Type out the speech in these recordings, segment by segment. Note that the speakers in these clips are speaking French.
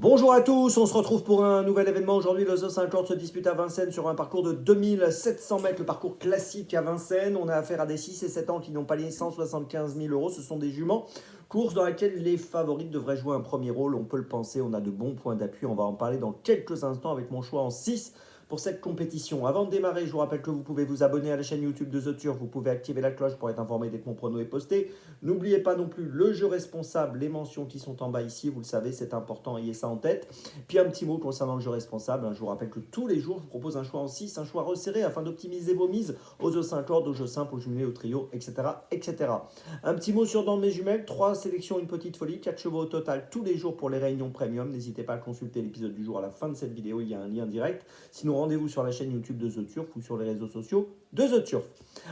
Bonjour à tous, on se retrouve pour un nouvel événement. Aujourd'hui, le The 50 se dispute à Vincennes sur un parcours de 2700 mètres, le parcours classique à Vincennes. On a affaire à des 6 et 7 ans qui n'ont pas les 175 000 euros. Ce sont des juments. Course dans laquelle les favorites devraient jouer un premier rôle. On peut le penser, on a de bons points d'appui. On va en parler dans quelques instants avec mon choix en 6 pour cette compétition. Avant de démarrer, je vous rappelle que vous pouvez vous abonner à la chaîne YouTube de The Turf. Vous pouvez activer la cloche pour être informé dès que mon prono est posté. N'oubliez pas non plus le jeu responsable, les mentions qui sont en bas ici, vous le savez, c'est important, ayez ça en tête. Puis un petit mot concernant le jeu responsable, je vous rappelle que tous les jours, je vous propose un choix en 6, un choix resserré afin d'optimiser vos mises aux jeux 5 cordes, aux jeux simples, aux jumelés, au trio, etc., etc. Un petit mot sur dans mes jumelles, 3 sélections, une petite folie, 4 chevaux au total tous les jours pour les réunions premium. N'hésitez pas à consulter l'épisode du jour à la fin de cette vidéo, il y a un lien direct. Sinon, rendez-vous sur la chaîne YouTube de The Turf ou sur les réseaux sociaux de The Turf.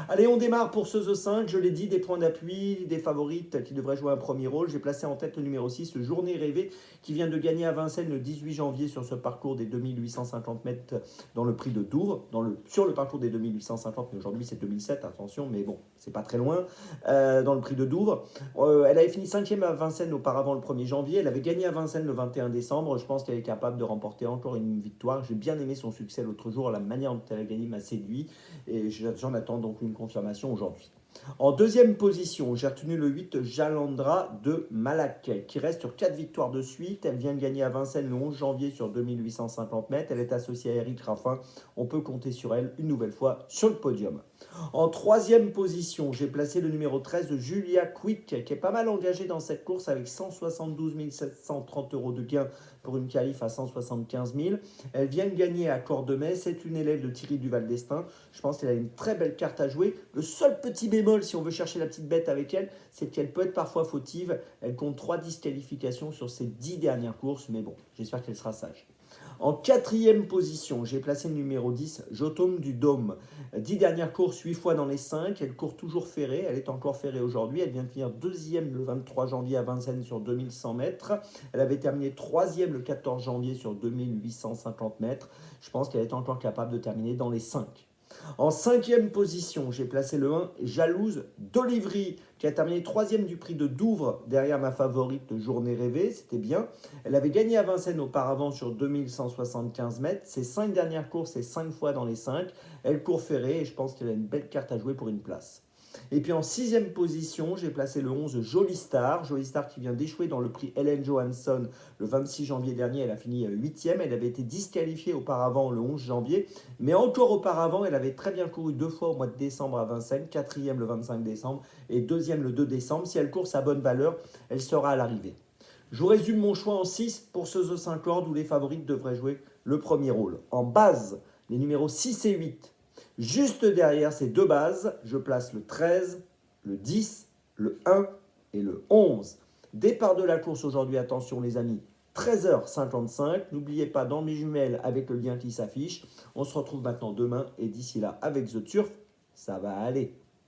Allez, on démarre pour ce The 5. Je l'ai dit, des points d'appui, des favorites qui devraient jouer un premier rôle. J'ai placé en tête le numéro 6, Journée rêvée, qui vient de gagner à Vincennes le 18 janvier sur ce parcours des 2850 mètres dans le prix de Douvres. Sur le parcours des 2850, mais aujourd'hui c'est 2007, attention, mais bon, c'est pas très loin, dans le prix de Douvres. Elle avait fini 5e à Vincennes auparavant le 1er janvier. Elle avait gagné à Vincennes le 21 décembre. Je pense qu'elle est capable de remporter encore une victoire. J'ai bien aimé son succès l'autre jour. La manière dont elle a gagné m'a séduit et j'en attends donc une confirmation aujourd'hui. En deuxième position, j'ai retenu le 8 Jalandra de Malak, qui reste sur 4 victoires de suite. Elle vient de gagner à Vincennes le 11 janvier sur 2850 mètres. Elle est associée à Eric Raffin. On peut compter sur elle une nouvelle fois sur le podium. En troisième position, j'ai placé le numéro 13 de Julia Quick, qui est pas mal engagée dans cette course avec 172 730 euros de gain pour une qualif à 175 000. Elle vient de gagner à Cordemais. C'est une élève de Thierry Duval d'Estaing. Je pense qu'elle a une très belle carte à jouer. Le seul petit bémol, si on veut chercher la petite bête avec elle, c'est qu'elle peut être parfois fautive. Elle compte 3 disqualifications sur ses 10 dernières courses, mais bon, j'espère qu'elle sera sage. En quatrième position, j'ai placé le numéro 10, Jotome du Dôme. 10 dernières courses, 8 fois dans les 5. Elle court toujours ferrée. Elle est encore ferrée aujourd'hui. Elle vient de finir 2e le 23 janvier à Vincennes sur 2100 mètres. Elle avait terminé 3e le 14 janvier sur 2850 mètres. Je pense qu'elle est encore capable de terminer dans les 5. En cinquième position, j'ai placé le 1, Jalouse d'Olivry, qui a terminé 3e du prix de Douvres, derrière ma favorite Journée rêvée, c'était bien. Elle avait gagné à Vincennes auparavant sur 2175 mètres. Ses 5 dernières courses, c'est 5 fois dans les 5. Elle court ferrée et je pense qu'elle a une belle carte à jouer pour une place. Et puis en 6e position, j'ai placé le 11 Jolie Star qui vient d'échouer dans le prix Ellen Johansson le 26 janvier dernier. Elle a fini 8e. Elle avait été disqualifiée auparavant le 11 janvier. Mais encore auparavant, elle avait très bien couru 2 fois au mois de décembre à Vincennes. 4e le 25 décembre et 2e le 2 décembre. Si elle court sa bonne valeur, elle sera à l'arrivée. Je vous résume mon choix en 6 pour ce The 5 cordes où les favorites devraient jouer le premier rôle. En base, les numéros 6 et 8. Juste derrière ces deux bases, je place le 13, le 10, le 1 et le 11. Départ de la course aujourd'hui, attention les amis, 13h55. N'oubliez pas dans mes jumelles avec le lien qui s'affiche. On se retrouve maintenant demain et d'ici là avec The Turf, ça va aller.